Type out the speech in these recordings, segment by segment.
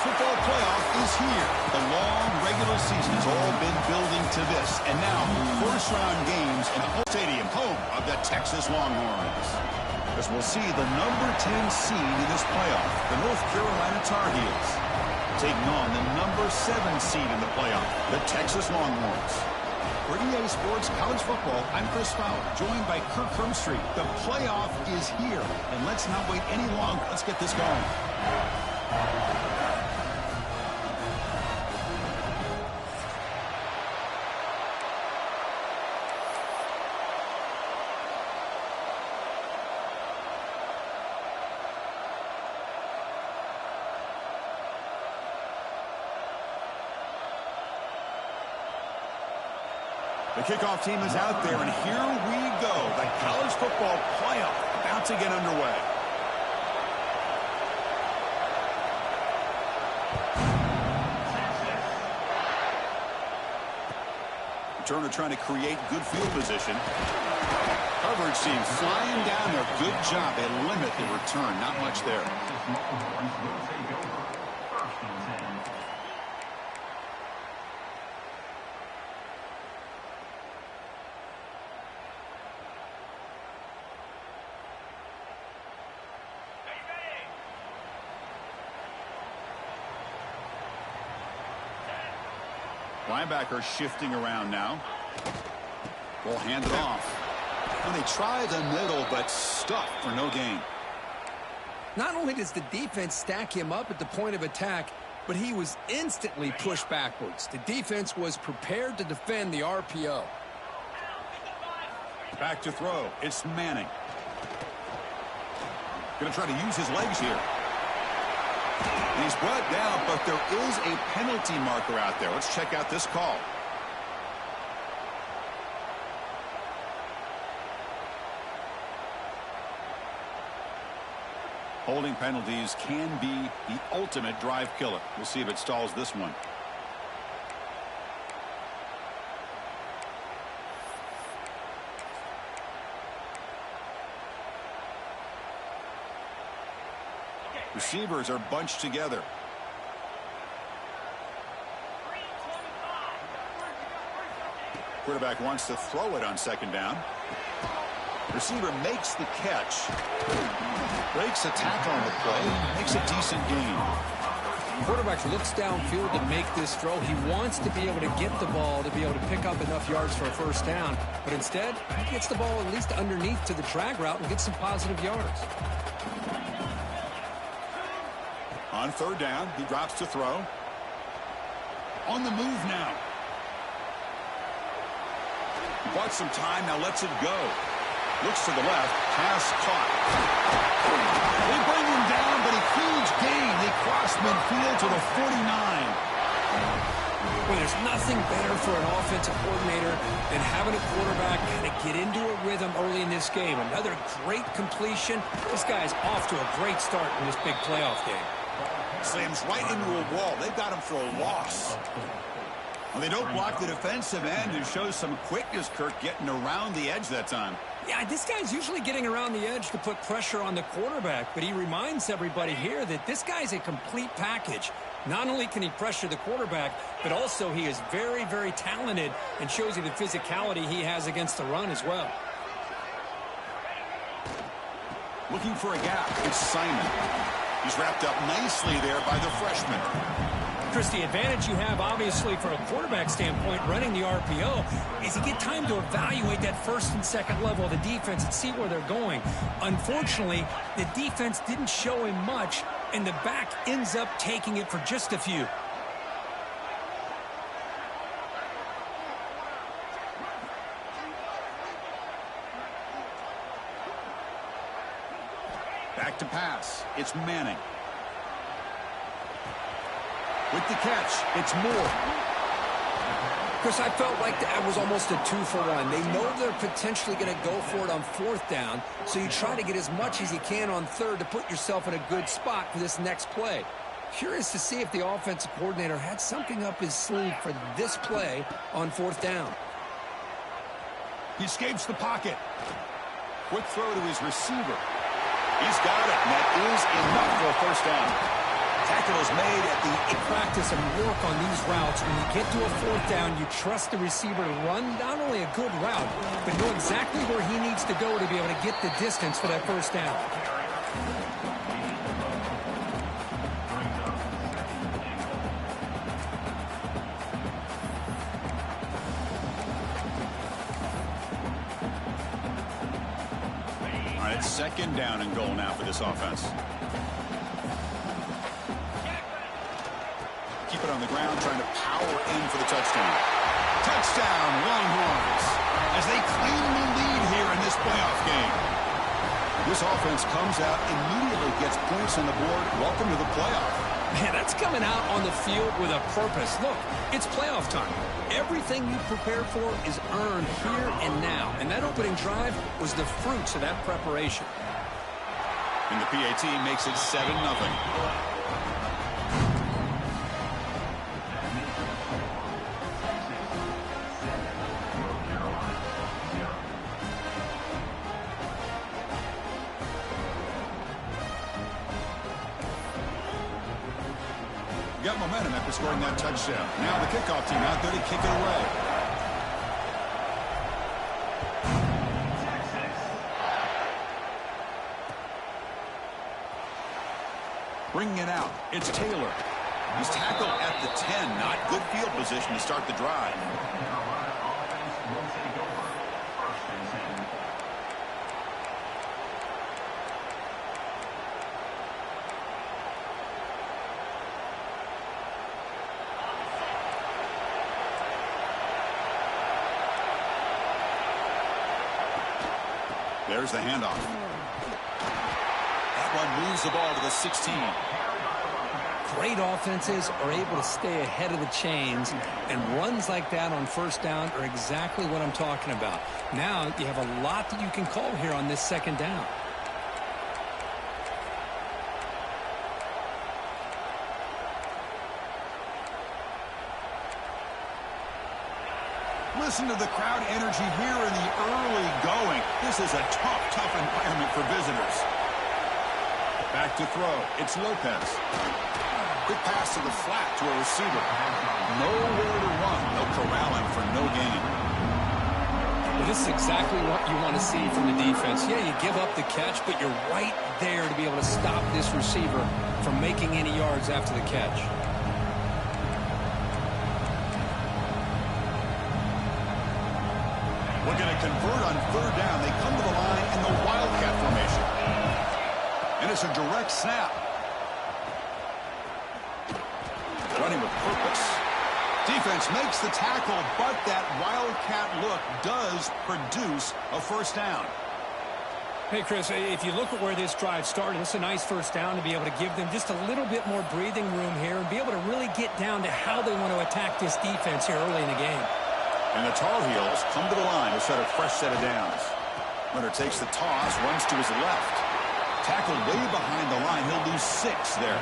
football playoff is here. The long regular season has all been building to this. And now, first-round games in Home Stadium, home of the Texas Longhorns. As we'll see the number 10 seed in this playoff, the North Carolina Tar Heels, taking on the number 7 seed in the playoff, the Texas Longhorns. For EA Sports College Football, I'm Chris Fowler, joined by Kirk Herbstreit. The playoff is here, and let's not wait any longer. Let's get this going. The kickoff team is out there, and here we go. The college football playoff about to get underway. Turner trying to create good field position. Coverage team flying down there. Good job. They limit the return. Not much there. Linebacker shifting around now. Will hand it off. And they try the middle, but stuffed for no gain. Not only does the defense stack him up at the point of attack, but he was instantly pushed backwards. The defense was prepared to defend the RPO. Back to throw. It's Manning. Going to try to use his legs here. He's brought down, but there is a penalty marker out there. Let's check out this call. Holding penalties can be the ultimate drive killer. We'll see if it stalls this one. Receivers are bunched together. Quarterback wants to throw it on second down. Receiver makes the catch. Breaks a tackle on the play. Makes a decent gain. Quarterback looks downfield to make this throw. He wants to be able to get the ball to be able to pick up enough yards for a first down. But instead, he gets the ball at least underneath to the drag route and gets some positive yards. On third down, he drops to throw. On the move now. He bought some time, now lets it go. Looks to the left, pass caught. They bring him down, but a huge gain. They cross midfield to the 49. Well, there's nothing better for an offensive coordinator than having a quarterback kind of get into a rhythm early in this game. Another great completion. This guy's off to a great start in this big playoff game. Slams right into a wall. They've got him for a loss. Well, they don't block the defensive end, who shows some quickness, Kirk, getting around the edge that time. Yeah, this guy's usually getting around the edge to put pressure on the quarterback, but he reminds everybody here that this guy's a complete package. Not only can he pressure the quarterback, but also he is very, very talented and shows you the physicality he has against the run as well. Looking for a gap. It's Simon. He's wrapped up nicely there by the freshman. Chris, the advantage you have, obviously, from a quarterback standpoint, running the RPO, is you get time to evaluate that first and second level of the defense and see where they're going. Unfortunately, the defense didn't show him much, and the back ends up taking it for just a few. Back to pass. It's Manning. With the catch, it's Moore. Chris, I felt like that was almost a 2-for-1. They know they're potentially going to go for it on fourth down, so you try to get as much as you can on third to put yourself in a good spot for this next play. Curious to see if the offensive coordinator had something up his sleeve for this play on fourth down. He escapes the pocket. Quick throw to his receiver. He's got it, and that is enough for a first down. Tackle is made at the... Practice and work on these routes. When you get to a fourth down, you trust the receiver to run not only a good route, but know exactly where he needs to go to be able to get the distance for that first down. All right, it's second down and goal now for this offense. Keep it on the ground, trying to power in for the touchdown. Touchdown, Longhorns, as they cleanly lead here in this playoff game. This offense comes out, immediately gets points on the board. Welcome to the playoff. Man, that's coming out on the field with a purpose. Look, it's playoff time. Everything you prepare for is earned here and now. And that opening drive was the fruits of that preparation. And the PAT makes it 7-0. Got momentum after scoring that touchdown. Now the kickoff team out there to kick it away. Bringing it out, it's Taylor. He's tackled at the 10. Not good field position to start the drive. There's the handoff. That one moves the ball to the 16. Great offenses are able to stay ahead of the chains, and runs like that on first down are exactly what I'm talking about. Now you have a lot that you can call here on this second down. Listen to the crowd energy here in the early going. This is a tough environment for visitors. Back to throw. It's Lopez. Quick pass to the flat to a receiver. Nowhere to run. No corralling for no gain. Well, this is exactly what you want to see from the defense. Yeah, you give up the catch, but you're right there to be able to stop this receiver from making any yards after the catch. We're going to convert on third down. They come to the line in the Wildcat formation. And it's a direct snap. Running with purpose. Defense makes the tackle, but that Wildcat look does produce a first down. Hey, Chris, if you look at where this drive started, it's a nice first down to be able to give them just a little bit more breathing room here and be able to really get down to how they want to attack this defense here early in the game. And the Tar Heels come to the line to set a fresh set of downs. Runner takes the toss, runs to his left. Tackled way behind the line. He'll lose 6 there.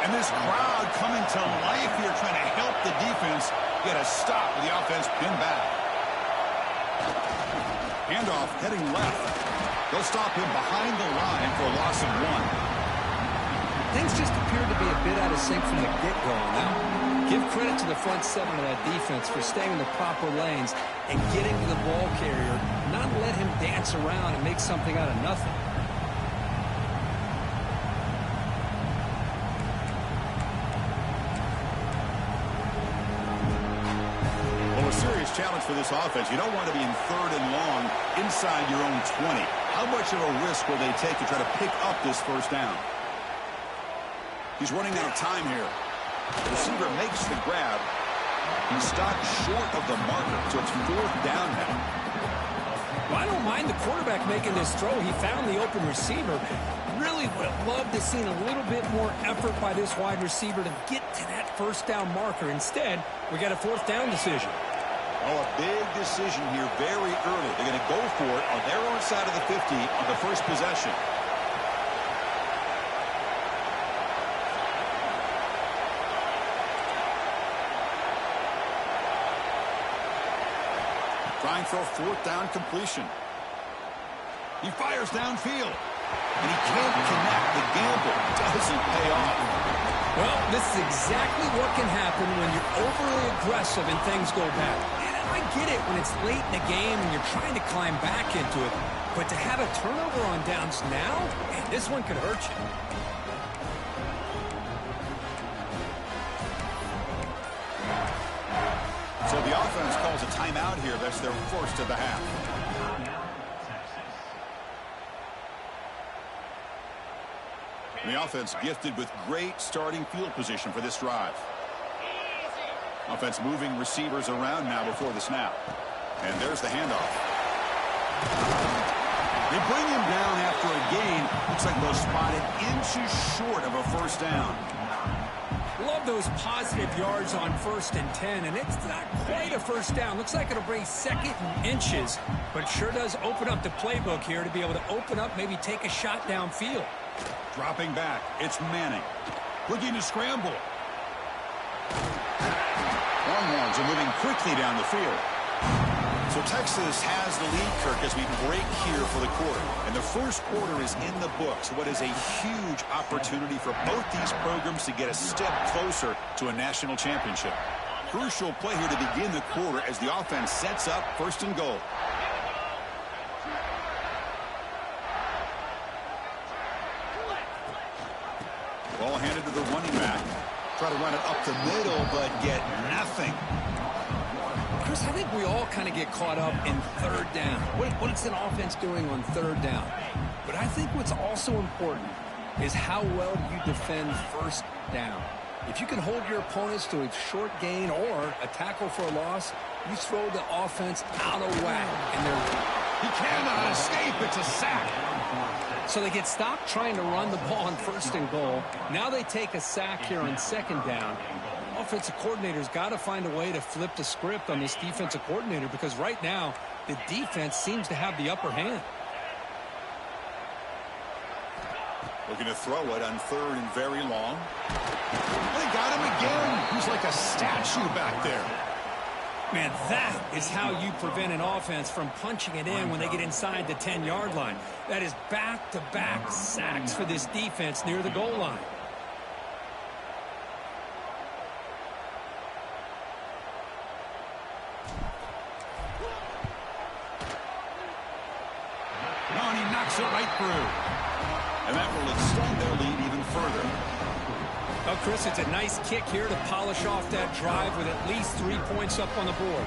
And this crowd coming to life here, trying to help the defense get a stop with the offense pinned back. Handoff heading left. They'll stop him behind the line for a loss of 1. Things just appeared to be a bit out of sync from the get-go on that one. Give credit to the front 7 of that defense for staying in the proper lanes and getting to the ball carrier, not let him dance around and make something out of nothing. Well, a serious challenge for this offense. You don't want to be in third and long inside your own 20. How much of a risk will they take to try to pick up this first down? He's running out of time here. The receiver makes the grab. He's stopped short of the marker, so it's fourth down now. Well, I don't mind the quarterback making this throw. He found the open receiver. Really would have loved to see a little bit more effort by this wide receiver to get to that first down marker. Instead, we got a fourth down decision. Oh, a big decision here very early. They're going to go for it on their own side of the 50 on the first possession. Trying for a fourth down completion. He fires downfield. And he can't connect. The gamble doesn't pay off. Well, this is exactly what can happen when you're overly aggressive and things go bad. And I get it when it's late in the game and you're trying to climb back into it. But to have a turnover on downs now, man, this one could hurt you. So the offense calls a timeout here. That's their first of the half. And the offense gifted with great starting field position for this drive. Offense moving receivers around now before the snap. And there's the handoff. They bring him down after a gain. Looks like they'll spot it inches short of a first down. Love those positive yards on 1st and 10, and it's not quite a first down. Looks like it'll bring 2nd and inches, but sure does open up the playbook here to be able to open up, maybe take a shot downfield. Dropping back, it's Manning. Looking to scramble. Longhorns are moving quickly down the field. So Texas has the lead, Kirk, as we break here for the quarter. And the first quarter is in the books. What is a huge opportunity for both these programs to get a step closer to a national championship. Crucial play here to begin the quarter as the offense sets up 1st and goal. Ball handed to the running back. Try to run it up the middle, but get nothing. Chris, I think we all kind of get caught up in 3rd down. What's an offense doing on 3rd down? But I think what's also important is how well you defend 1st down. If you can hold your opponents to a short gain or a tackle for a loss, you throw the offense out of whack. And he cannot escape. It's a sack. So they get stopped trying to run the ball on 1st and goal. Now they take a sack here on 2nd down. Offensive coordinator's got to find a way to flip the script on this defensive coordinator because right now the defense seems to have the upper hand. Looking to throw it on 3rd and very long. They got him again. He's like a statue back there. Man, that is how you prevent an offense from punching it in when they get inside the 10-yard line. That is back-to-back sacks for this defense near the goal line. And he knocks it right through. And that will extend their lead even further. Oh, Chris, it's a nice kick here to polish off that drive with at least 3 points up on the board.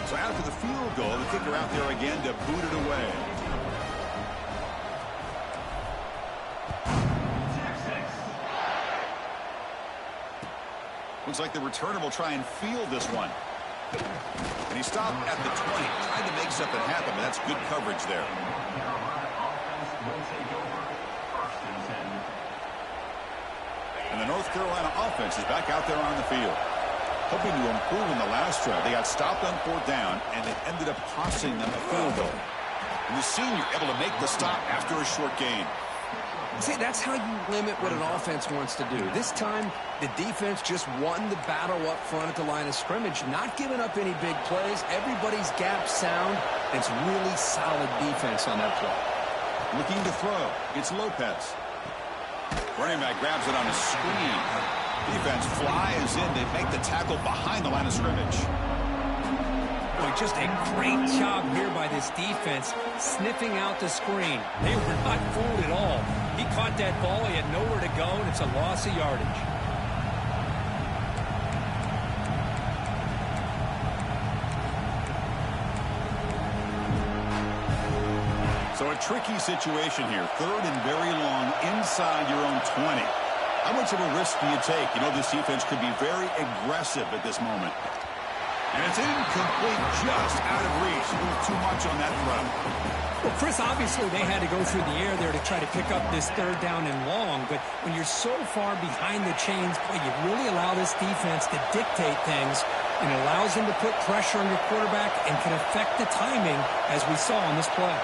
So after the field goal, the kicker out there again to boot it away. Looks like the returner will try and field this one. And he stopped at the 20, trying to make something happen, but that's good coverage there. And the North Carolina offense is back out there on the field. Hoping to improve in the last drive. They got stopped on 4th down, and it ended up costing them a field goal. And the senior able to make the stop after a short gain. See, that's how you limit what an offense wants to do. This time, the defense just won the battle up front at the line of scrimmage, not giving up any big plays. Everybody's gap sound. It's really solid defense on that play. Looking to throw. It's Lopez. Running back grabs it on a screen. Defense flies in. They make the tackle behind the line of scrimmage. Boy, just a great job here by this defense, sniffing out the screen. They were not fooled at all. He caught that ball. He had nowhere to go, and it's a loss of yardage. So a tricky situation here. 3rd and very long inside your own 20. How much of a risk do you take? You know, this defense could be very aggressive at this moment. And it's incomplete, just out of reach. A little too much on that throw. Well, Chris, obviously they had to go through the air there to try to pick up this 3rd down and long. But when you're so far behind the chains, boy, you really allow this defense to dictate things. And it allows them to put pressure on your quarterback and can affect the timing, as we saw on this play.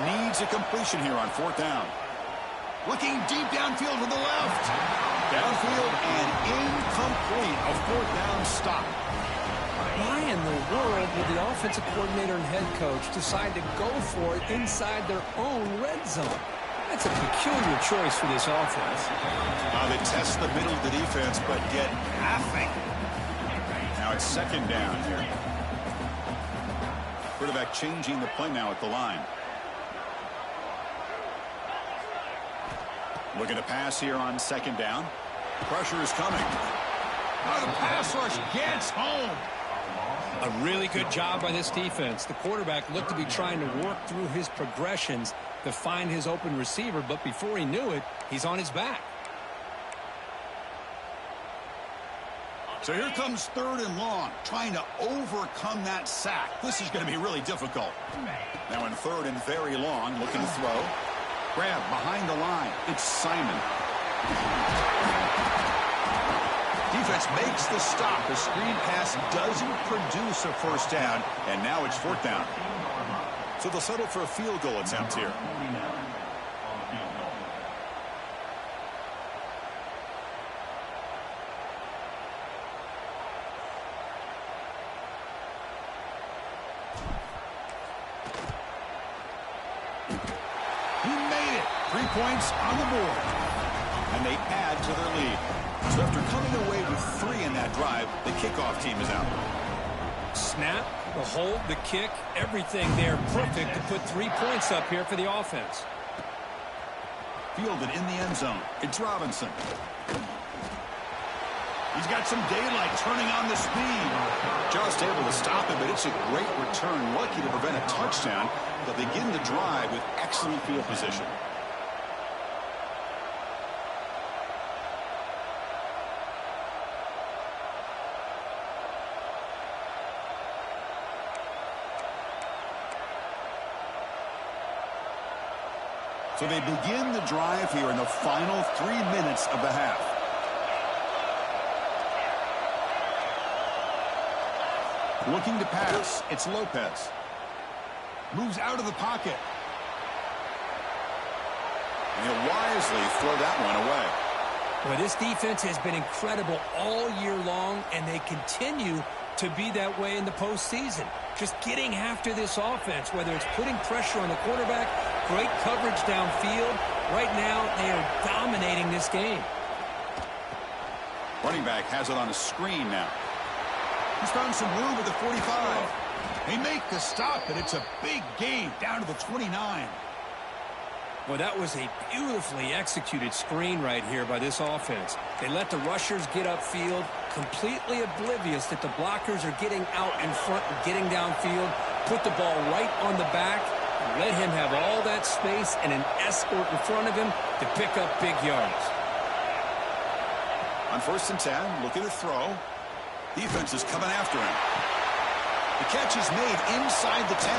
Needs a completion here on 4th down. Looking deep downfield to the left. Downfield and incomplete. A 4th down stop. Why in the world would the offensive coordinator and head coach decide to go for it inside their own red zone? That's a peculiar choice for this offense. They test the middle of the defense, but get nothing. Now it's second down here. Quarterback changing the play now at the line. Looking to pass here on second down. Pressure is coming. Oh, the pass rush gets home. A really good job by this defense. The quarterback looked to be trying to work through his progressions to find his open receiver, but before he knew it, he's on his back. So here comes third and long, trying to overcome that sack. This is going to be really difficult. Now in third and very long, looking to throw. Grab behind the line. It's Simon. Defense makes the stop. The screen pass doesn't produce a first down, and now it's fourth down. So they'll settle for a field goal attempt here. He made it. 3 points on the board. And they add to their lead. So after coming away with 3 in that drive, the kickoff team is out. Snap, the hold, the kick, everything there perfect to put 3 points up here for the offense. Fielded in the end zone. It's Robinson. He's got some daylight turning on the speed. Just able to stop it, but it's a great return. Lucky to prevent a touchdown. They'll begin the drive with excellent field position. So they begin the drive here in the final 3 minutes of the half. Looking to pass. It's Lopez. Moves out of the pocket. And he'll wisely throw that one away. Well, this defense has been incredible all year long, and they continue to be that way in the postseason. Just getting after this offense, whether it's putting pressure on the quarterback, great coverage downfield. Right now, they are dominating this game. Running back has it on a screen now. He's found some room at the 45. They make the stop, and it's a big gain down to the 29. Well, that was a beautifully executed screen right here by this offense. They let the rushers get upfield, completely oblivious that the blockers are getting out in front and getting downfield, put the ball right on the back, and let him have all that space and an escort in front of him to pick up big yards. On 1st and 10, looking to throw. Defense is coming after him. The catch is made inside the 10.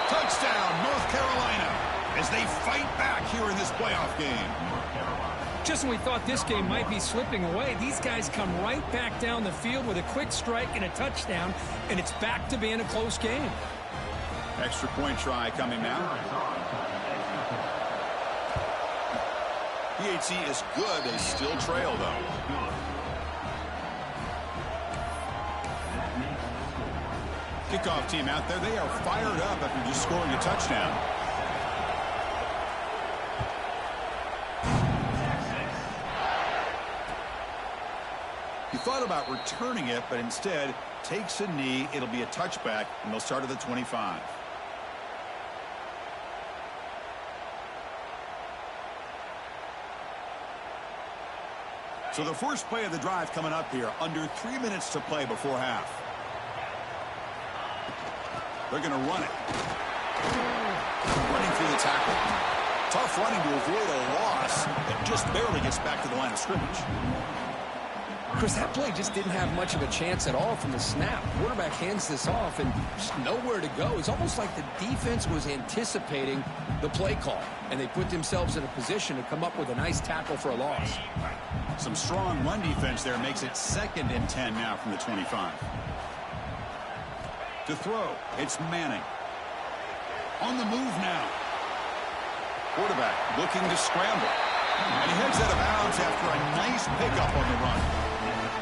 Touchdown, North Carolina, as they fight back here in this playoff game. Just when we thought this game might be slipping away, these guys come right back down the field with a quick strike and a touchdown, and it's back to being a close game. Extra point try coming now. PHC is good. They still trail, though. Kickoff team out there. They are fired up after just scoring a touchdown. He thought about returning it, but instead takes a knee. It'll be a touchback, and they'll start at the 25. So the first play of the drive coming up here. Under 3 minutes to play before half. They're going to run it. Running through the tackle. Tough running to avoid a loss that just barely gets back to the line of scrimmage. Chris, that play just didn't have much of a chance at all from the snap. Quarterback hands this off and just nowhere to go. It's almost like the defense was anticipating the play call, and they put themselves in a position to come up with a nice tackle for a loss. Some strong run defense there makes it 2nd and 10 now from the 25. To throw, it's Manning. On the move now. Quarterback looking to scramble. And he heads out of bounds after a nice pickup on the run.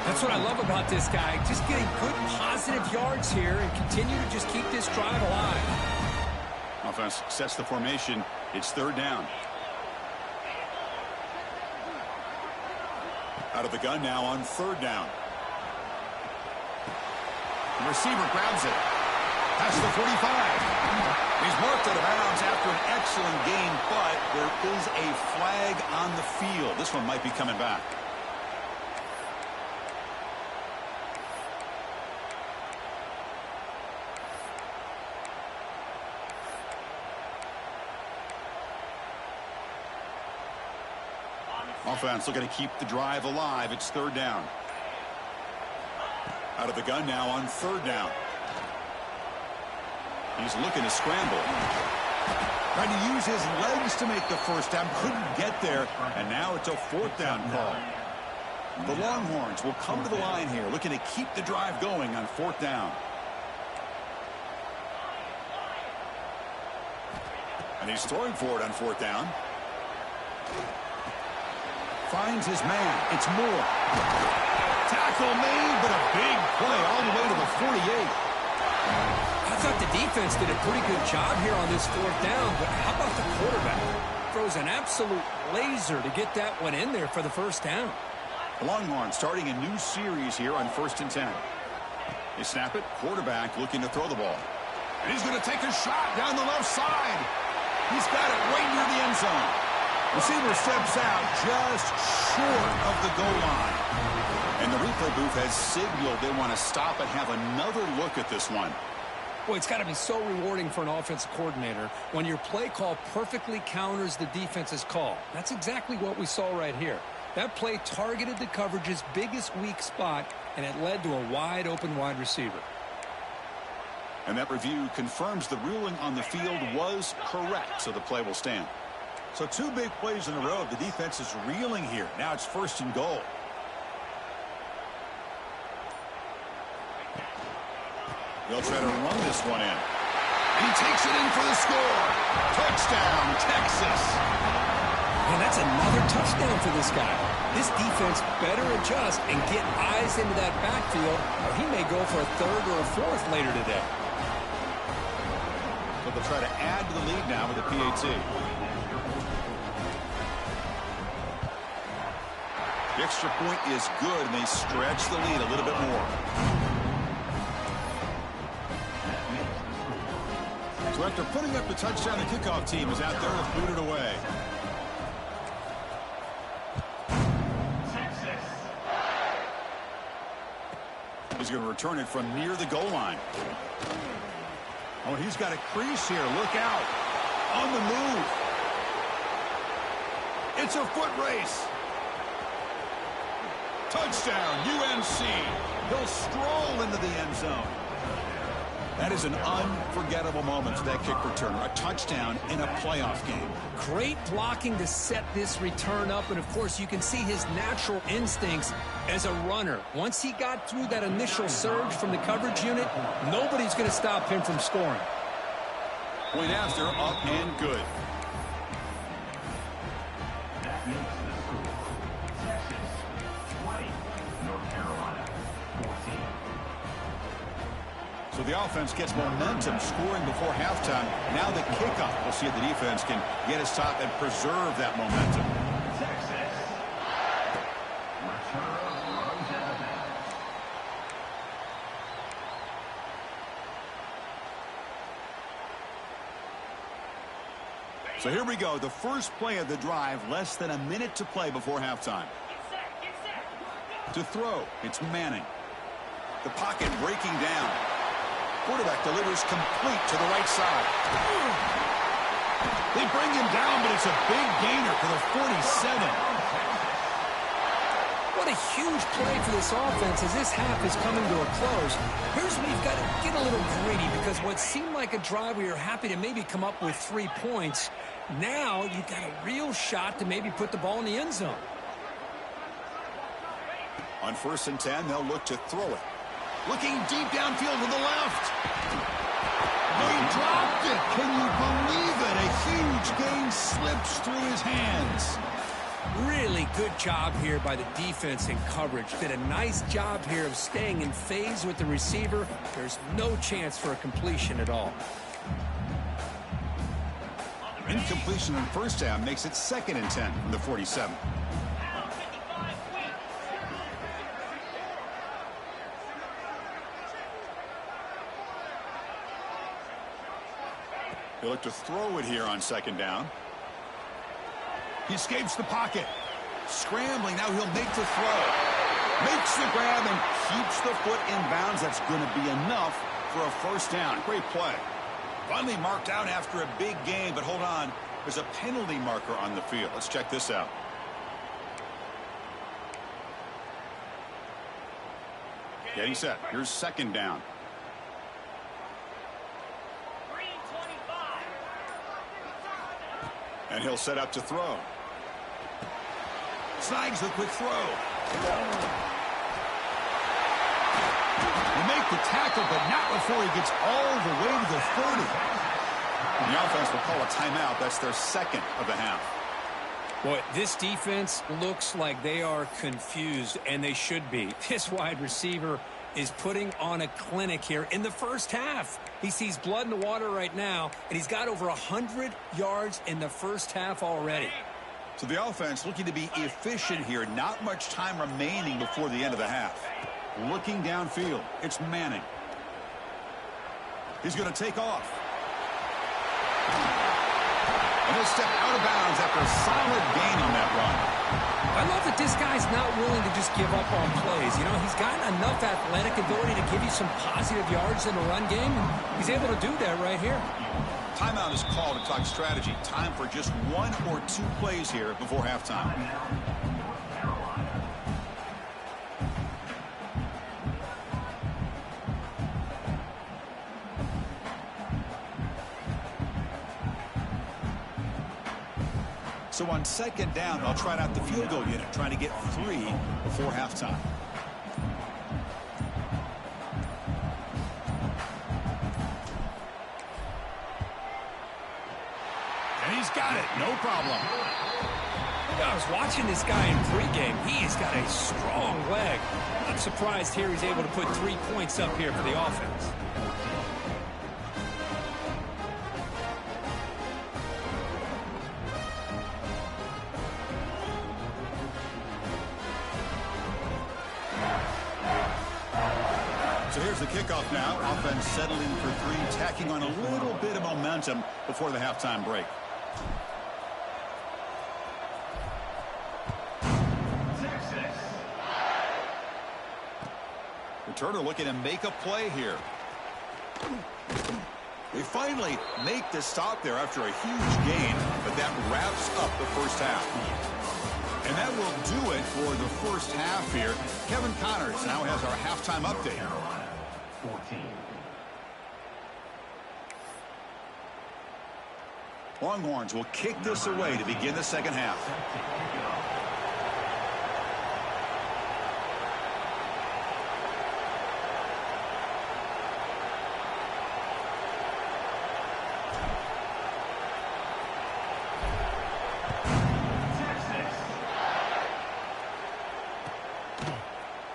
That's what I love about this guy. Just getting good, positive yards here and continue to just keep this drive alive. Offense sets the formation. It's third down. Out of the gun now on third down. The receiver grabs it. Past the 45. He's marked out of bounds after an excellent game, but there is a flag on the field. This one might be coming back. Offense looking to keep the drive alive. It's third down. Out of the gun now on third down. He's looking to scramble. Trying to use his legs to make the first down. Couldn't get there. And now it's a fourth down call. The Longhorns will come to the line here, looking to keep the drive going on fourth down. And he's throwing for it on fourth down. Finds his man. It's Moore. Tackle made, but a big play all the way to the 48. I thought the defense did a pretty good job here on this fourth down, but how about the quarterback? Throws an absolute laser to get that one in there for the first down. The Longhorns starting a new series here on 1st and 10. They snap it. Quarterback looking to throw the ball. And he's going to take a shot down the left side. He's got it right near the end zone. Receiver steps out just short of the goal line. And the replay booth has signaled they want to stop and have another look at this one. Boy, it's got to be so rewarding for an offensive coordinator when your play call perfectly counters the defense's call. That's exactly what we saw right here. That play targeted the coverage's biggest weak spot, and it led to a wide-open wide receiver. And that review confirms the ruling on the field was correct, so the play will stand. So two big plays in a row. The defense is reeling here. Now it's 1st and goal. They'll try to run this one in. And he takes it in for the score. Touchdown, Texas. And that's another touchdown for this guy. This defense better adjust and get eyes into that backfield, or he may go for a third or a fourth later today. So they'll try to add to the lead now with the PAT. The extra point is good, and they stretch the lead a little bit more. So after putting up the touchdown, the kickoff team is out there to boot it away. He's going to return it from near the goal line. Oh, he's got a crease here. Look out. On the move. It's a foot race. Touchdown, UNC. He'll stroll into the end zone. That is an unforgettable moment for that kick returner. A touchdown in a playoff game. Great blocking to set this return up, and of course you can see his natural instincts as a runner. Once he got through that initial surge from the coverage unit, nobody's going to stop him from scoring. Point after, up and good. So the offense gets momentum, scoring before halftime. Now the kickoff. We'll see if the defense can get his top and preserve that momentum. So here we go. The first play of the drive, less than a minute to play before halftime. To throw, it's Manning. The pocket breaking down. Quarterback delivers complete to the right side. They bring him down, but it's a big gainer for the 47. What a huge play for this offense as this half is coming to a close. Here's where you've got to get a little greedy, because what seemed like a drive where you're happy to maybe come up with 3 points, now you've got a real shot to maybe put the ball in the end zone. On 1st and 10, they'll look to throw it. Looking deep downfield to the left. They dropped it. Can you believe it? A huge gain slips through his hands. Really good job here by the defense in coverage. Did a nice job here of staying in phase with the receiver. There's no chance for a completion at all. Incompletion on first down makes it 2nd and 10 from the 47. He'll look to throw it here on 2nd down. He escapes the pocket. Scrambling, now he'll make the throw. Makes the grab and keeps the foot in bounds. That's going to be enough for a first down. Great play. Finally marked out after a big gain, but hold on. There's a penalty marker on the field. Let's check this out. Getting set. Here's 2nd down. And he'll set up to throw. Snags the quick throw. He make the tackle, but not before he gets all the way to the 30. And the offense will call a timeout. That's their 2nd of the half. Boy, this defense looks like they are confused, and they should be. This wide receiver is putting on a clinic here in the first half. He sees blood in the water right now, and he's got over 100 yards in the first half already. So the offense looking to be efficient here. Not much time remaining before the end of the half. Looking downfield, it's Manning. He's going to take off. And he'll step out of bounds after a solid gain on that run. I love that this guy's not willing to just give up on plays. You know, he's got enough athletic ability to give you some positive yards in the run game, and he's able to do that right here. Timeout is called to talk strategy. Time for just 1 or 2 plays here before halftime. So on 2nd down, they'll try out the field goal unit, trying to get 3 before halftime. And he's got it, no problem. I was watching this guy in pregame. He's got a strong leg. I'm surprised here he's able to put 3 points up here for the offense. So here's the kickoff now. Offense settling for 3, tacking on a little bit of momentum before the halftime break. Returner looking to make a play here. They finally make the stop there after a huge gain, but that wraps up the first half. And that will do it for the first half here. Kevin Connors now has our halftime update. 14. Longhorns will kick this away to begin the second half.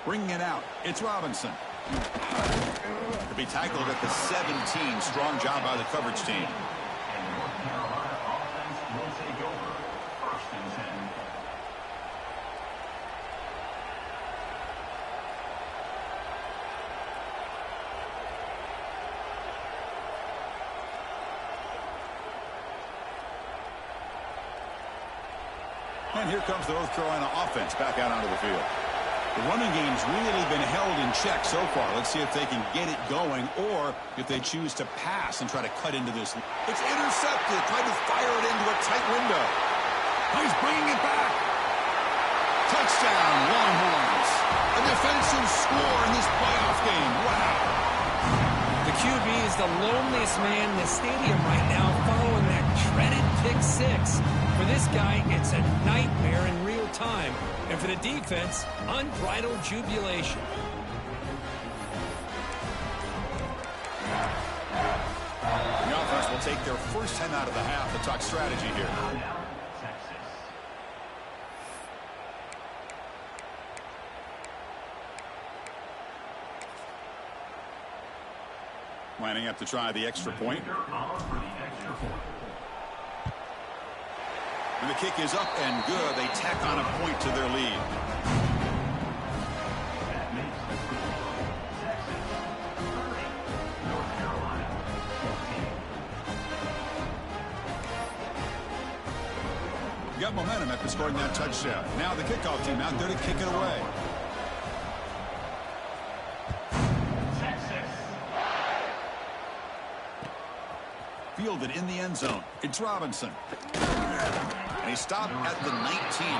Bringing it out, it's Robinson. To be tackled at the 17. Strong job by the coverage team. And North Carolina offense will take over 1st and 10. And here comes the North Carolina offense back out onto the field. The running game's really been held in check so far. Let's see if they can get it going or if they choose to pass and try to cut into this. It's intercepted. Tried to fire it into a tight window. He's bringing it back. Touchdown, Longhorns. A defensive score in this playoff game. Wow. The QB is the loneliest man in the stadium right now following that dreaded pick 6. For this guy, it's a nightmare in real time. And for the defense, unbridled jubilation. The offense will take their first time out of the half to talk strategy here. Lining up to try the extra point. And the kick is up and good. They tack on a point to their lead. Got momentum after scoring that touchdown. Now the kickoff team out there to kick it away. Fielded in the end zone. It's Robinson. And he stopped at the 19.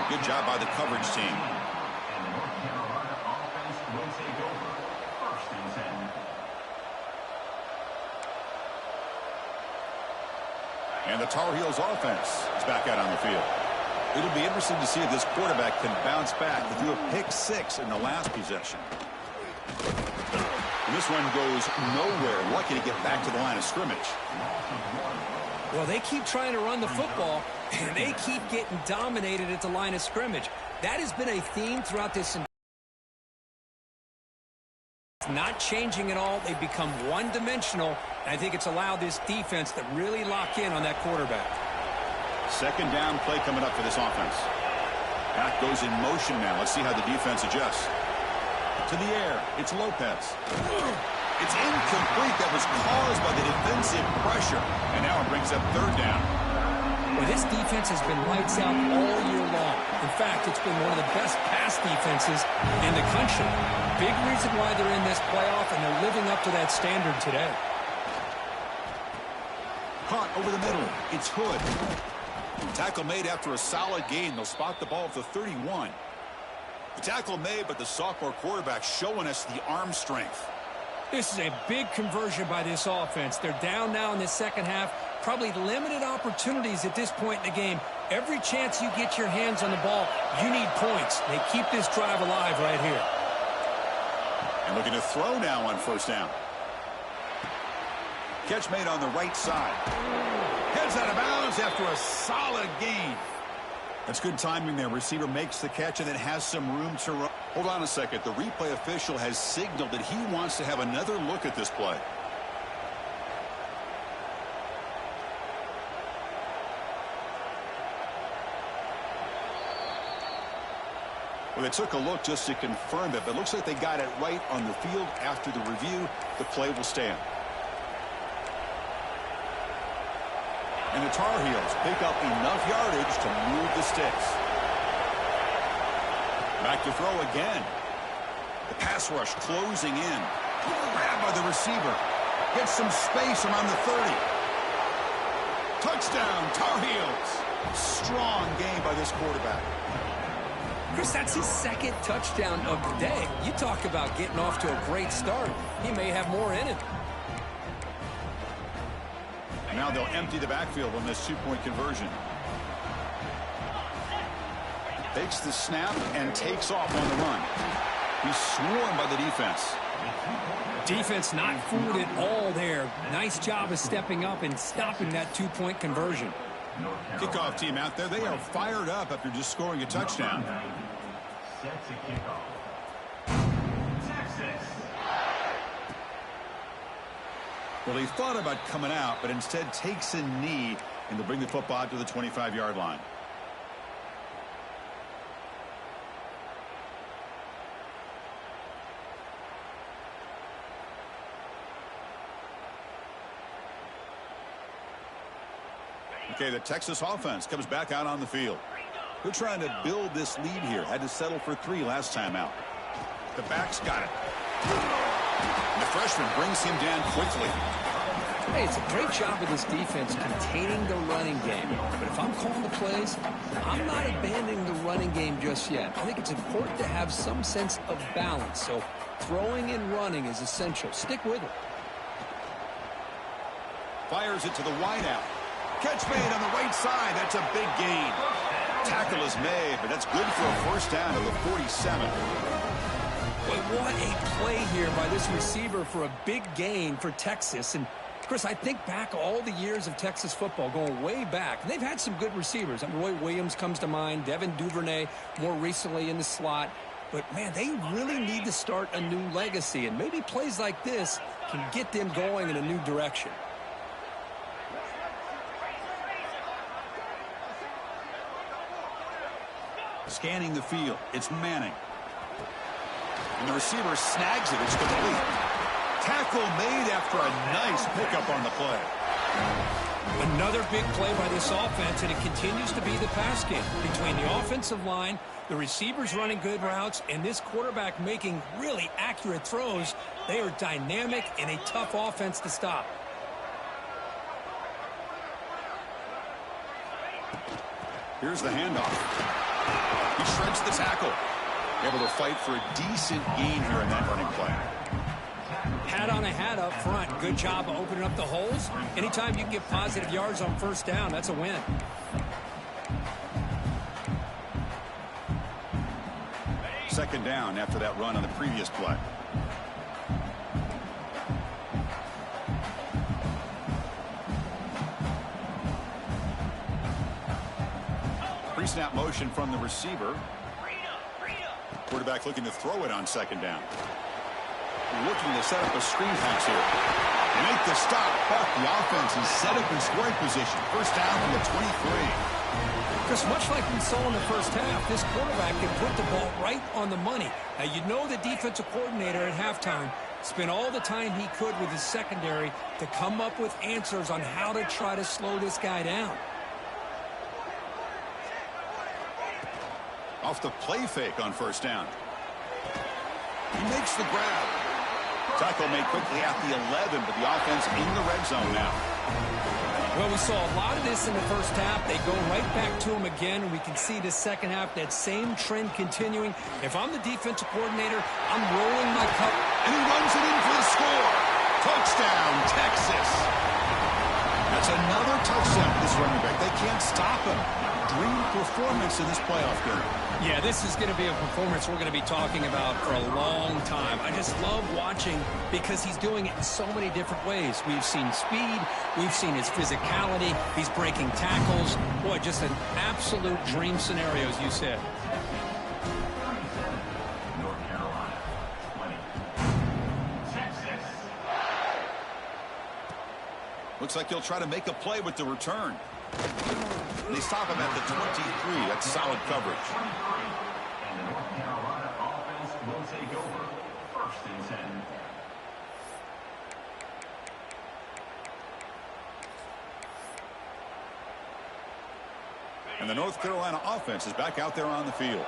Good job by the coverage team. And the North Carolina offense will take over. 1st and 10. And the Tar Heels offense is back out on the field. It'll be interesting to see if this quarterback can bounce back. They threw a pick-6 in the last possession. And this one goes nowhere. Lucky to get back to the line of scrimmage. Well, they keep trying to run the football, and they keep getting dominated at the line of scrimmage. That has been a theme throughout this. It's not changing at all. They've become one-dimensional, and I think it's allowed this defense to really lock in on that quarterback. 2nd down play coming up for this offense. Back goes in motion now. Let's see how the defense adjusts. To the air. It's Lopez. It's incomplete. That was caused by the defensive pressure. And now it brings up 3rd down. Well, this defense has been lights out all year long. In fact, it's been one of the best pass defenses in the country. Big reason why they're in this playoff, and they're living up to that standard today. Caught over the middle. It's Hood. Tackle made after a solid gain. They'll spot the ball at the 31. The tackle made, but the sophomore quarterback showing us the arm strength. This is a big conversion by this offense. They're down now in the second half. Probably limited opportunities at this point in the game. Every chance you get your hands on the ball, you need points. They keep this drive alive right here. And looking to throw now on 1st down. Catch made on the right side. Heads out of bounds after a solid gain. That's good timing there. Receiver makes the catch and then has some room to run. Hold on a second. The replay official has signaled that he wants to have another look at this play. Well, they took a look just to confirm it, but it looks like they got it right on the field. After the review, the play will stand. And the Tar Heels pick up enough yardage to move the sticks. Back to throw again. The pass rush closing in. Grabbed by the receiver. Gets some space around the 30. Touchdown, Tar Heels. Strong game by this quarterback. Chris, that's his 2nd touchdown of the day. You talk about getting off to a great start. He may have more in it. Now they'll empty the backfield on this 2-point conversion. Takes the snap and takes off on the run. He's swarmed by the defense. Defense not fooled at all there. Nice job of stepping up and stopping that 2-point conversion. Kickoff team out there. They are fired up after just scoring a touchdown. Set to kickoff. Texas. Well, he thought about coming out, but instead takes a knee, and they'll bring the football to the 25-yard line. Okay, the Texas offense comes back out on the field. They're trying to build this lead here. Had to settle for 3 last time out. The back's got it. And the freshman brings him down quickly. Hey, it's a great job of this defense containing the running game. But if I'm calling the plays, I'm not abandoning the running game just yet. I think it's important to have some sense of balance. So throwing and running is essential. Stick with it. Fires it to the wideout. Catch made on the right side. That's a big gain. Tackle is made, but that's good for a 1st down to the 47. Boy, what a play here by this receiver for a big gain for Texas. And Chris, I think back all the years of Texas football, going way back. And they've had some good receivers. Roy Williams comes to mind, Devin Duvernay more recently in the slot. But, man, they really need to start a new legacy, and maybe plays like this can get them going in a new direction. Scanning the field. It's Manning. And the receiver snags it. It's complete. Tackle made after a nice pickup on the play. Another big play by this offense, and it continues to be the pass game between the offensive line, the receivers running good routes, and this quarterback making really accurate throws. They are dynamic and a tough offense to stop. Here's the handoff. He shreds the tackle. Able to fight for a decent gain here in that running play. Hat on a hat up front. Good job of opening up the holes. Anytime you can get positive yards on first down, that's a win. Second down after that run on the previous play. Pre-snap motion from the receiver. Quarterback looking to throw it on second down. Looking to set up a screen pass here. They make the stop, but the offense is set up in scoring position. First down from the 23. Chris, much like we saw in the first half, this quarterback can put the ball right on the money. Now, you know the defensive coordinator at halftime spent all the time he could with his secondary to come up with answers on how to try to slow this guy down. Off the play fake on first down. He makes the grab. Tackle made quickly at the 11, but the offense in the red zone now. Well, we saw a lot of this in the first half. They go right back to him again, and we can see the second half, that same trend continuing. If I'm the defensive coordinator, I'm rolling my cup. And he runs it in for the score. Touchdown, Texas. That's another touchdown for this running back. They can't stop him. Dream performance in this playoff game. Yeah, this is going to be a performance we're going to be talking about for a long time. I just love watching because he's doing it in so many different ways. We've seen speed. We've seen his physicality. He's breaking tackles. Boy, just an absolute dream scenario, as you said. North Carolina, 20. Texas. Looks like he'll try to make a play with the return. They stop him at the 23. That's solid coverage. 23. And the North Carolina offense will take over. First and 10. And the North Carolina offense is back out there on the field.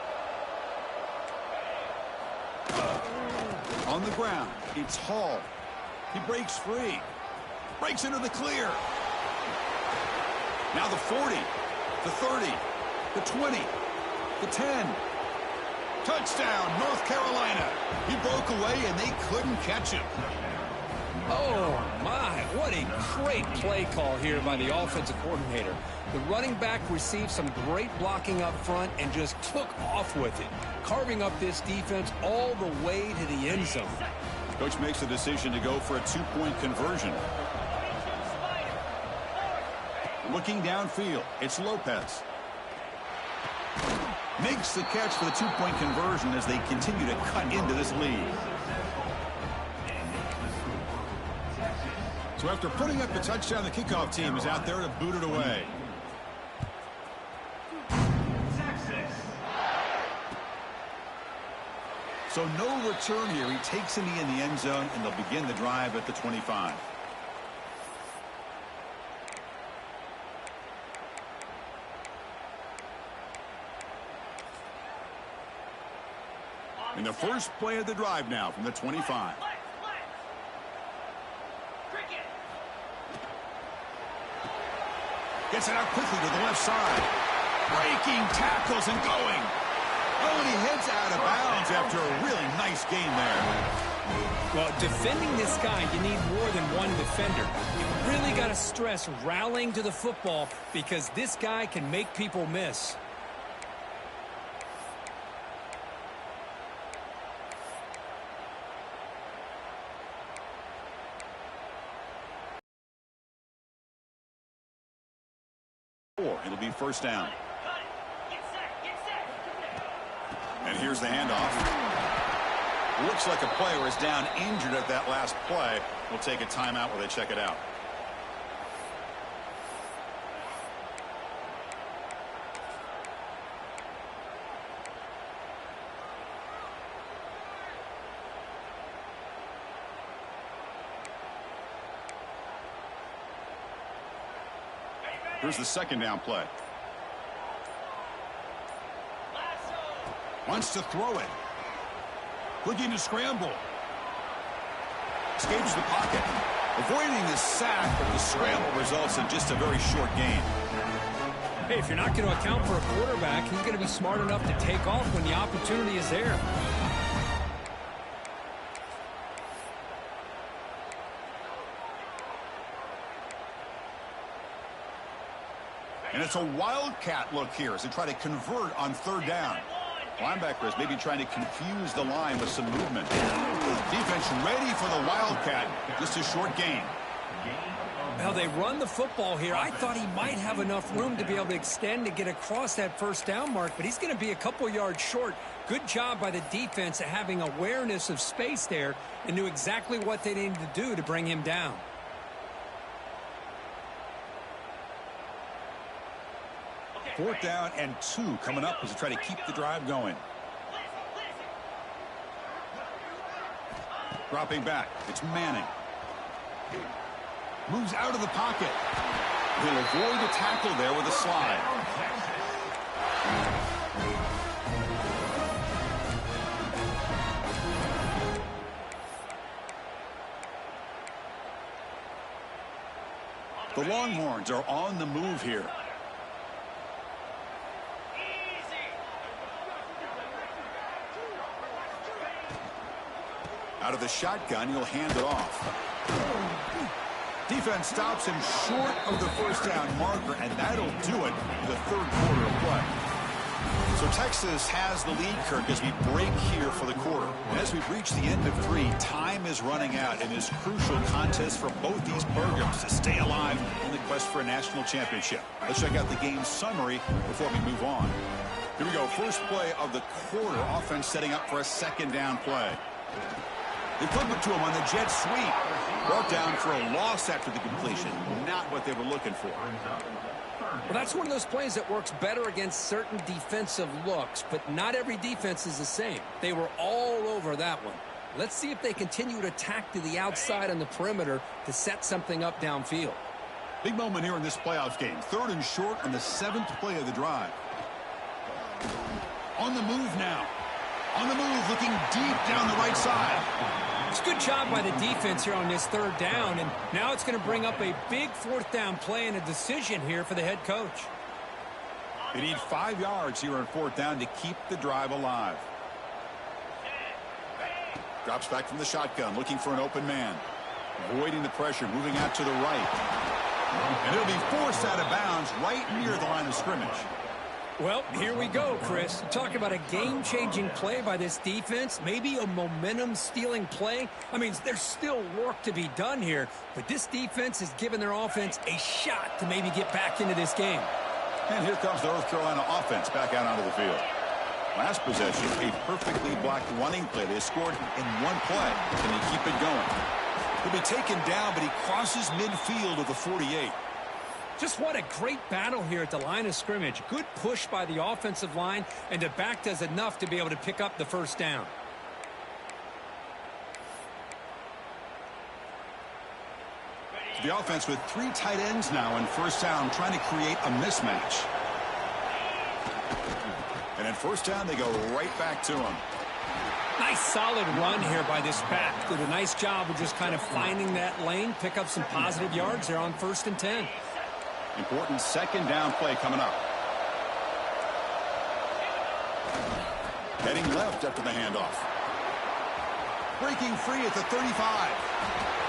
On the ground, it's Hall. He breaks free. Breaks into the clear. Now the 40, the 30, the 20, the 10. Touchdown, North Carolina. He broke away, and they couldn't catch him. Oh, my. What a great play call here by the offensive coordinator. The running back received some great blocking up front and just took off with it, carving up this defense all the way to the end zone. Coach makes the decision to go for a two-point conversion. Looking downfield, it's Lopez. Makes the catch for the two-point conversion as they continue to cut into this lead. So after putting up the touchdown, the kickoff team is out there to boot it away. So no return here. He takes in the end zone, and they'll begin the drive at the 25. In the first play of the drive now from the 25. Gets it out quickly to the left side. Breaking tackles and going. Oh, and he heads out of bounds after a really nice game there. Well, defending this guy, you need more than one defender. You really got to stress rallying to the football because this guy can make people miss. It'll be first down. And here's the handoff. Looks like a player is down injured at that last play. We'll take a timeout while they check it out. Here's the second down play. Wants to throw it. Looking to scramble. Escapes the pocket. Avoiding the sack, but the scramble results in just a very short gain. Hey, if you're not going to account for a quarterback, he's going to be smart enough to take off when the opportunity is there. And it's a wildcat look here as they try to convert on third down. Linebackers maybe trying to confuse the line with some movement. Defense ready for the wildcat. Just a short gain. Well, they run the football here. I thought he might have enough room to be able to extend and get across that first down mark, but he's going to be a couple yards short. Good job by the defense at having awareness of space there and knew exactly what they needed to do to bring him down. Fourth down and 2 coming up as they try to keep the drive going. Dropping back. It's Manning. Moves out of the pocket. He'll avoid the tackle there with a slide. The Longhorns are on the move here. Out of the shotgun, he'll hand it off. Defense stops him short of the first down marker, and that'll do it in the third quarter of play. So Texas has the lead, Kirk, as we break here for the quarter. And as we've reached the end of 3, time is running out in this crucial contest for both these programs to stay alive in the quest for a national championship. Let's check out the game summary before we move on. Here we go. First play of the quarter. Offense setting up for a second down play. They flip it to him on the jet sweep. Brought down for a loss after the completion. Not what they were looking for. Well, that's one of those plays that works better against certain defensive looks, but not every defense is the same. They were all over that one. Let's see if they continue to attack to the outside on the perimeter to set something up downfield. Big moment here in this playoff game. Third and short on the 7th play of the drive. On the move now. On the move, looking deep down the right side. It's a good job by the defense here on this third down, and now it's going to bring up a big fourth down play and a decision here for the head coach. They need 5 yards here on fourth down to keep the drive alive. Drops back from the shotgun, looking for an open man. Avoiding the pressure, moving out to the right. And it'll be forced out of bounds right near the line of scrimmage. Well, here we go, Chris. Talk about a game-changing play by this defense, maybe a momentum-stealing play. I mean, there's still work to be done here, but this defense has given their offense a shot to maybe get back into this game. And here comes the North Carolina offense back out onto the field. Last possession, a perfectly blocked running play. They scored in one play. Can they keep it going? He'll be taken down, but he crosses midfield of the 48. Just what a great battle here at the line of scrimmage. Good push by the offensive line, and the back does enough to be able to pick up the first down. The offense with 3 tight ends now in first down, trying to create a mismatch. And in first down, they go right back to him. Nice solid run here by this back. Did a nice job of just kind of finding that lane, pick up some positive yards there on 1st and 10. Important second down play coming up. Heading left after the handoff. Breaking free at the 35.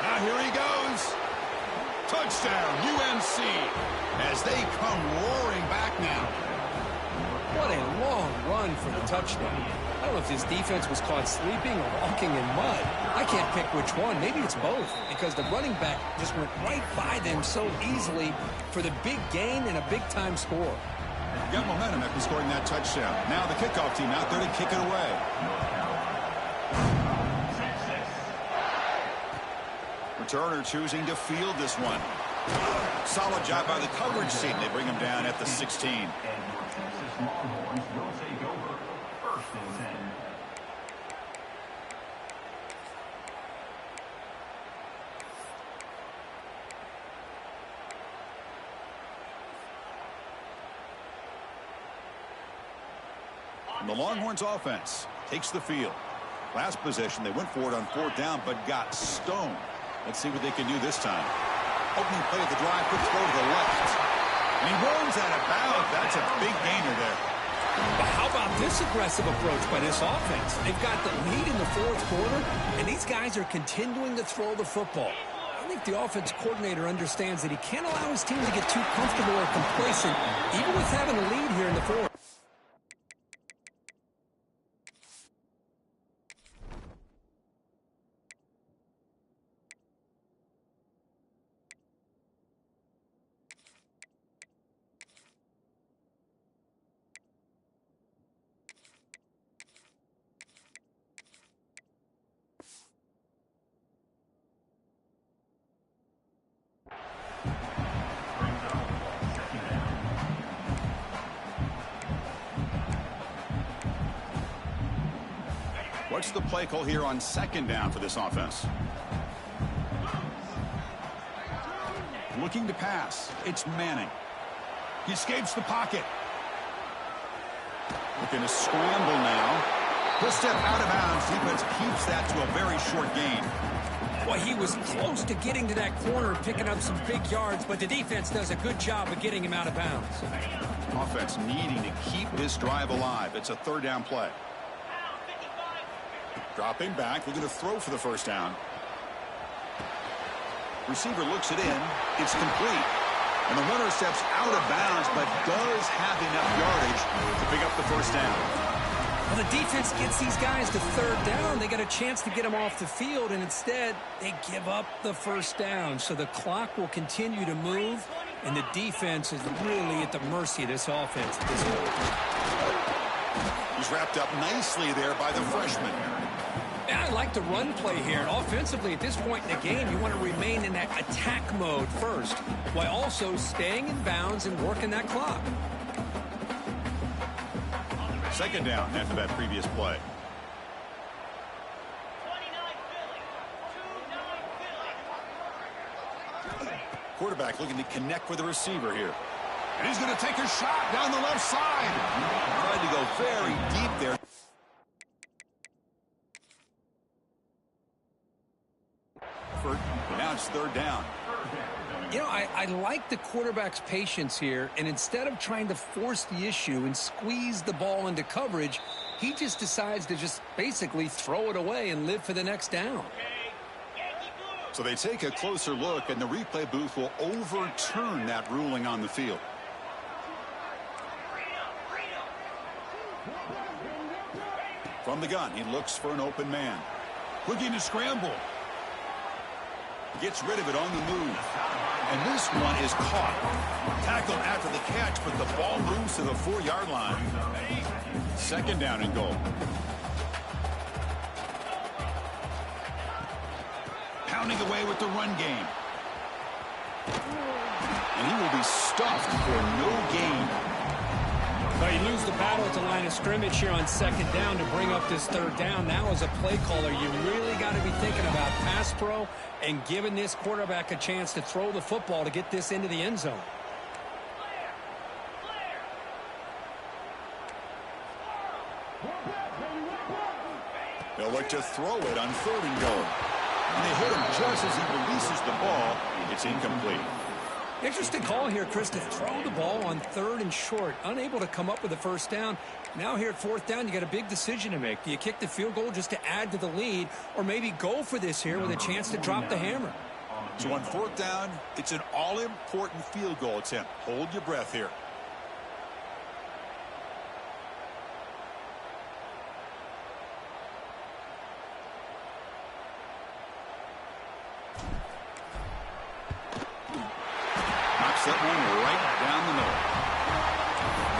Now here he goes. Touchdown, UNC, as they come roaring back now. What a long run for the touchdown. I don't know if this defense was caught sleeping or walking in mud. I can't pick which one. Maybe it's both, because the running back just went right by them so easily for the big gain and a big-time score. Got momentum after scoring that touchdown. Now the kickoff team out there to kick it away. Returner choosing to field this one. Solid job by the coverage team. They bring him down at the 16. And your Texas Longhorns will take over. First and 10. And the Longhorns offense takes the field. Last possession, they went for it on 4th down, but got stoned. Let's see what they can do this time. Opening play of the drive, quick throw to the left. And he runs out of bounds. That's a big gainer there. But how about this aggressive approach by this offense? They've got the lead in the 4th quarter, and these guys are continuing to throw the football. I think the offense coordinator understands that he can't allow his team to get too comfortable or complacent, even with having a lead here in the 4th. What's the play call here on 2nd down for this offense? Looking to pass. It's Manning. He escapes the pocket. Looking to scramble now. He'll step out of bounds. Defense keeps that to a very short gain. Well, he was close to getting to that corner and picking up some big yards, but the defense does a good job of getting him out of bounds. Offense needing to keep this drive alive. It's a 3rd down play. Dropping back, looking to throw for the 1st down. Receiver looks it in. It's complete. And the runner steps out of bounds, but does have enough yardage to pick up the 1st down. Well, the defense gets these guys to 3rd down. They got a chance to get them off the field, and instead they give up the 1st down. So the clock will continue to move, and the defense is really at the mercy of this offense at this point. He's wrapped up nicely there by the freshman. Yeah, I like the run play here. And offensively, at this point in the game, you want to remain in that attack mode first, while also staying in bounds and working that clock. 2nd down after that previous play. Quarterback looking to connect with the receiver here. And he's going to take a shot down the left side. Tried to go very deep there. Now it's 3rd down. You know, I like the quarterback's patience here, and instead of trying to force the issue and squeeze the ball into coverage, he just decides to just basically throw it away and live for the next down. So they take a closer look, and the replay booth will overturn that ruling on the field. From the gun, he looks for an open man. Looking to scramble. Gets rid of it on the move. And this one is caught. Tackled after the catch, but the ball moves to the 4-yard line. 2nd down and goal. Pounding away with the run game. And he will be stuffed for no gain. Well, you lose the battle at the line of scrimmage here on 2nd down to bring up this 3rd down. Now as a play caller, you really got to be thinking about pass pro and giving this quarterback a chance to throw the football to get this into the end zone. They'll look to throw it on 3rd and goal. And they hit him just as he releases the ball. It's incomplete. Interesting call here, Chris, to throw the ball on 3rd and short. Unable to come up with a 1st down. Now here at 4th down, you got a big decision to make. Do you kick the field goal just to add to the lead, or maybe go for this here with a chance to drop the hammer? So on 4th down, it's an all-important field goal attempt. Hold your breath here. Knocks that one right down the middle.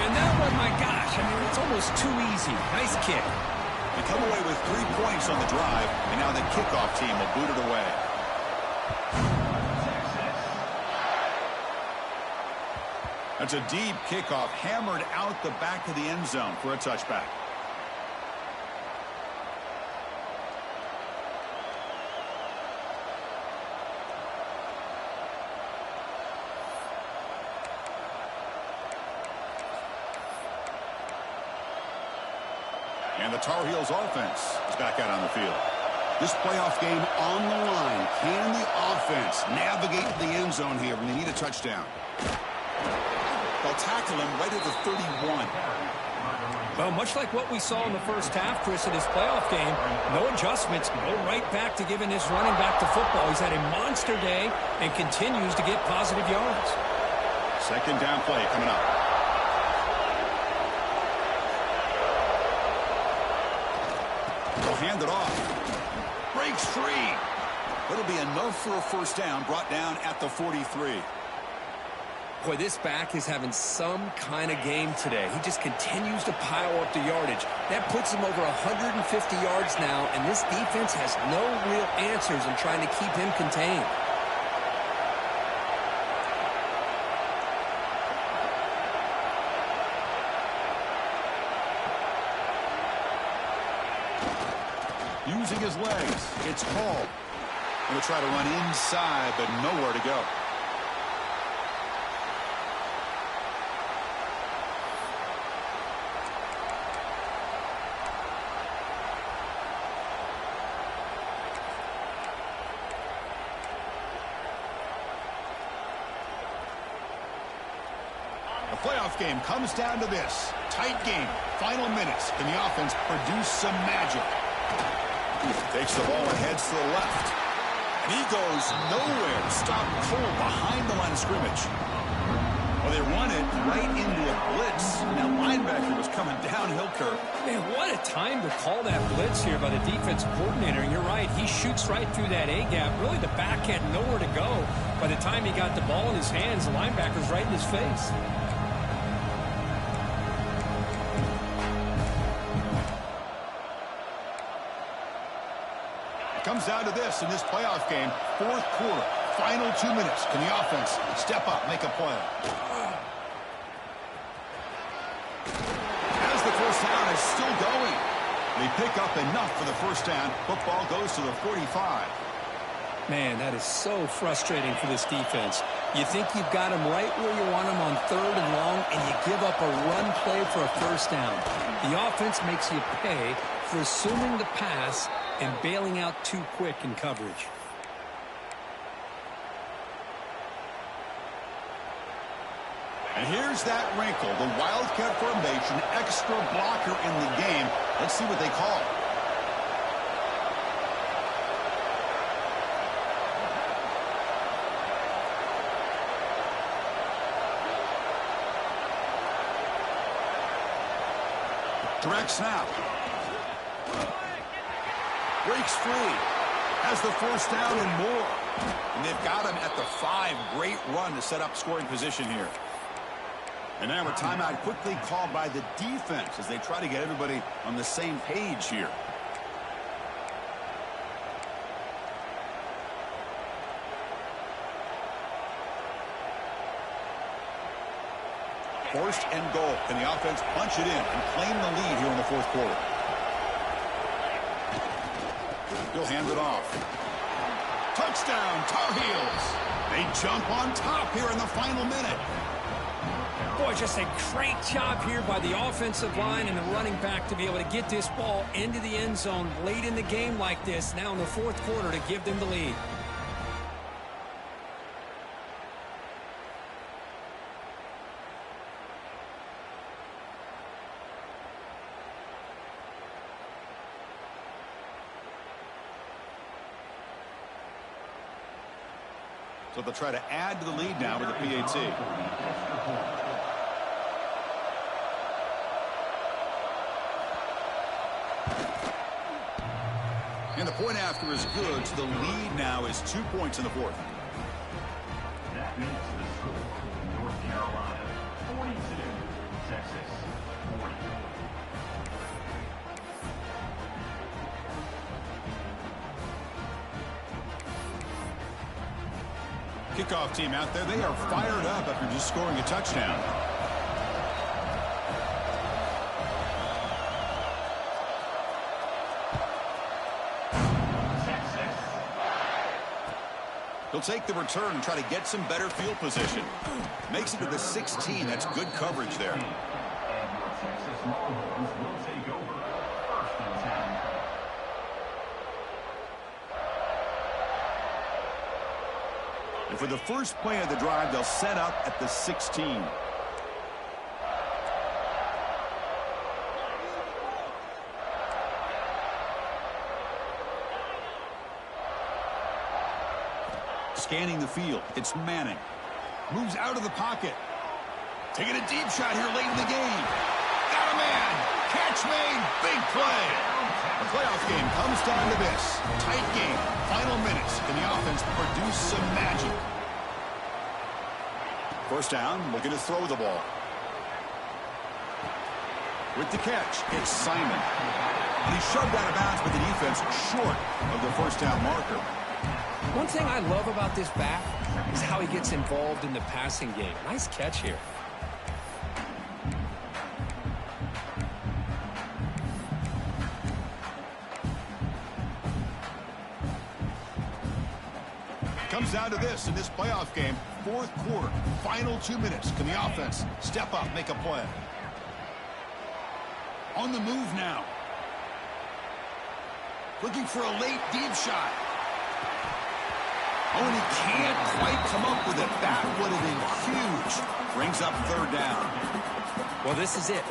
And that one, my gosh, I mean, it's almost too easy. Nice kick. They come away with 3 points on the drive, and now the kickoff team will boot it away. That's a deep kickoff, hammered out the back of the end zone for a touchback. And the Tar Heels offense is back out on the field. This playoff game on the line. Can the offense navigate the end zone here when they need a touchdown? They'll tackle him right at the 31. Well, much like what we saw in the first half, Chris, in his playoff game, no adjustments, go right back to giving his running back to football. He's had a monster day and continues to get positive yards. Second down play coming up. They'll hand it off. Breaks free. It'll be enough for a first down, brought down at the 43. Boy, this back is having some kind of game today. He just continues to pile up the yardage. That puts him over 150 yards now, and this defense has no real answers in trying to keep him contained. Using his legs. It's called. Going to try to run inside, but nowhere to go. The playoff game comes down to this. Tight game. Final minutes. Can the offense produce some magic? Takes the ball and heads to the left. And he goes nowhere. Stop cold behind the line of scrimmage. Well, they run it right into a blitz. And that linebacker was coming downhill, Kirk. Man, what a time to call that blitz here by the defensive coordinator. And you're right, he shoots right through that A-gap. Really, the back had nowhere to go. By the time he got the ball in his hands, the linebacker's right in his face. Comes down to this in this playoff game. Fourth quarter, final 2 minutes. Can the offense step up, make a play? As the first down is still going. They pick up enough for the first down. Football goes to the 45. Man, that is so frustrating for this defense. You think you've got him right where you want him on 3rd and long, and you give up a run play for a first down. The offense makes you pay for assuming the pass and bailing out too quick in coverage. And here's that wrinkle, the Wildcat formation, extra blocker in the game. Let's see what they call. Direct snap. Breaks free. Has the first down and more. And they've got him at the 5. Great run to set up scoring position here. And now a timeout quickly called by the defense as they try to get everybody on the same page here. First and goal. Can the offense punch it in and claim the lead here in the fourth quarter? He'll hand it off. Touchdown, Tar Heels. They jump on top here in the final minute. Boy, just a great job here by the offensive line and the running back to be able to get this ball into the end zone late in the game like this, now in the fourth quarter, to give them the lead. So they'll try to add to the lead now with the PAT. And the point after is good, so the lead now is 2 points in the fourth. That makes the score. North Carolina 42, Kickoff team out there, they are fired up after just scoring a touchdown. He'll take the return and try to get some better field position. Makes it to the 16. That's good coverage there. And your Texas Longhorns will take over. First and 10. And for the first play of the drive, they'll set up at the 16. Scanning the field, it's Manning. Moves out of the pocket. Taking a deep shot here late in the game. Got a man. Catch made. Big play. The playoff game comes down to this. Tight game. Final minutes. Can the offense produce some magic? First down, looking to throw the ball. With the catch, it's Simon. And he's shoved out of bounds by the defense short of the first down marker. One thing I love about this back is how he gets involved in the passing game. Nice catch here. Comes down to this in this playoff game. Fourth quarter, final 2 minutes. Can the offense step up, make a play? On the move now. Looking for a late deep shot. Oh, and he can't quite come up with it. That would have been huge. Brings up third down. Well, this is it.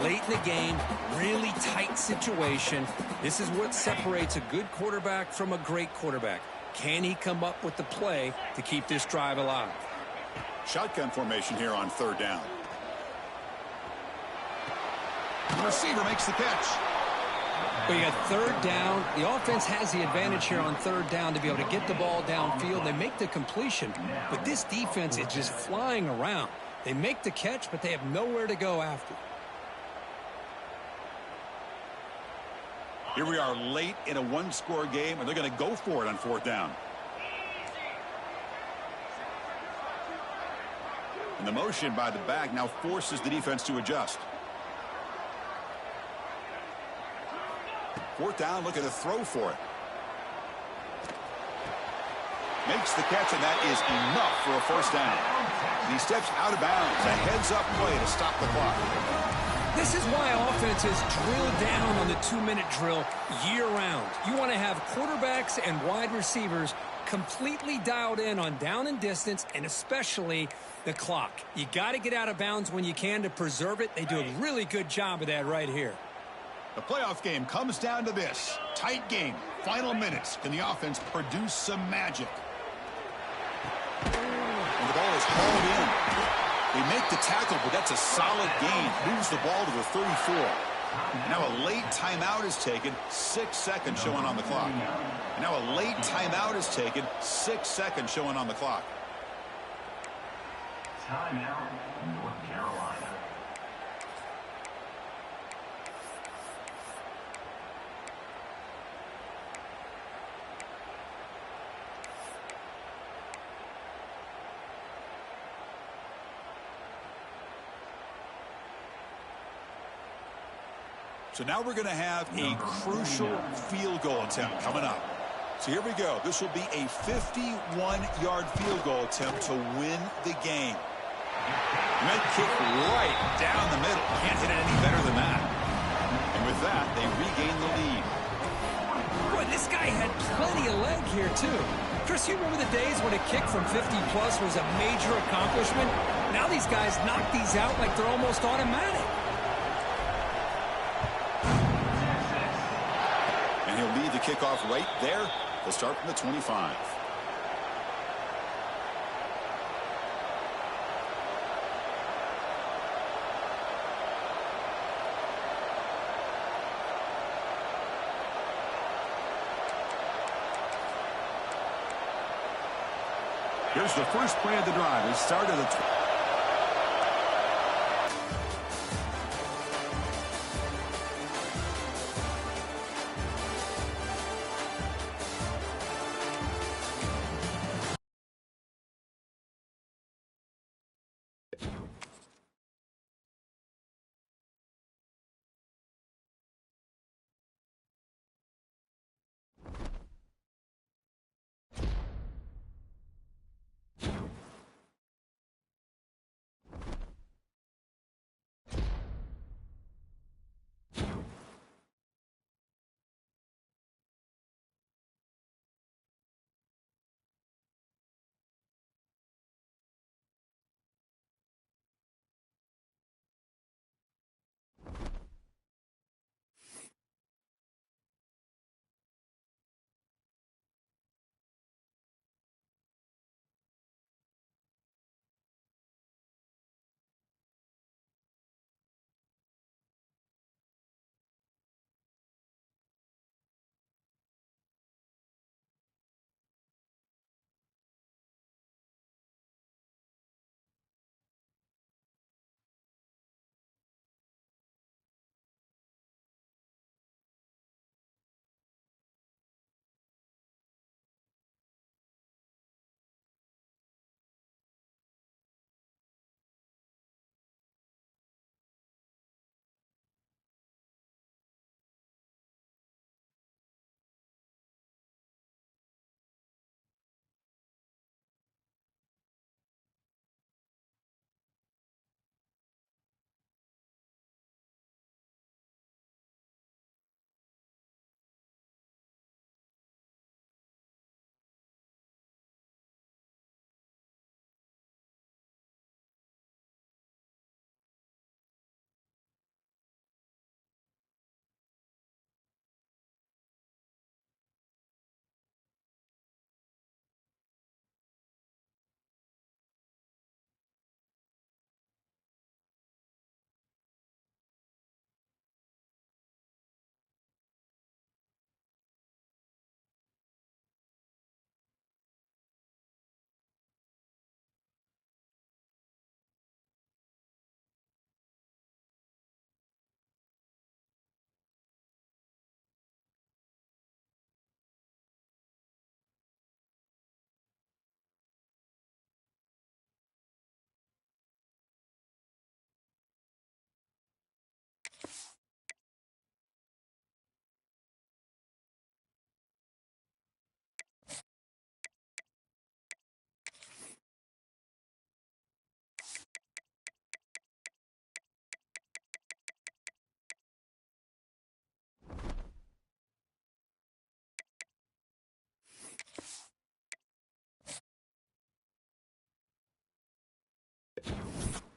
Late in the game, really tight situation. This is what separates a good quarterback from a great quarterback. Can he come up with the play to keep this drive alive? Shotgun formation here on third down. The receiver makes the catch. Well, you got third down. The offense has the advantage here on third down to be able to get the ball downfield. They make the completion, but this defense is just flying around. They make the catch, but they have nowhere to go after. Here we are late in a one-score game, and they're going to go for it on fourth down. And the motion by the back now forces the defense to adjust. Fourth down, looking to throw for it. Makes the catch, and that is enough for a first down. And he steps out of bounds. A heads-up play to stop the clock. This is why offenses drill down on the 2-minute drill year-round. You want to have quarterbacks and wide receivers completely dialed in on down and distance, and especially the clock. You got to get out of bounds when you can to preserve it. They do a really good job of that right here. The playoff game comes down to this. Tight game. Final minutes. Can the offense produce some magic? And the ball is hauled in. They make the tackle, but that's a solid gain. Moves the ball to the 34. Now a late timeout is taken. 6 seconds showing on the clock. Now a late timeout is taken. 6 seconds showing on the clock. Timeout, North Carolina. So now we're going to have a crucial field goal attempt coming up. So here we go. This will be a 51-yard field goal attempt to win the game. Might kick right down the middle. Can't hit it any better than that. And with that, they regain the lead. Boy, this guy had plenty of leg here, too. Chris, you remember the days when a kick from 50-plus was a major accomplishment? Now these guys knock these out like they're almost automatic. He'll lead the kickoff right there. They'll start from the 25. Here's the first play of the drive. They start at the 10.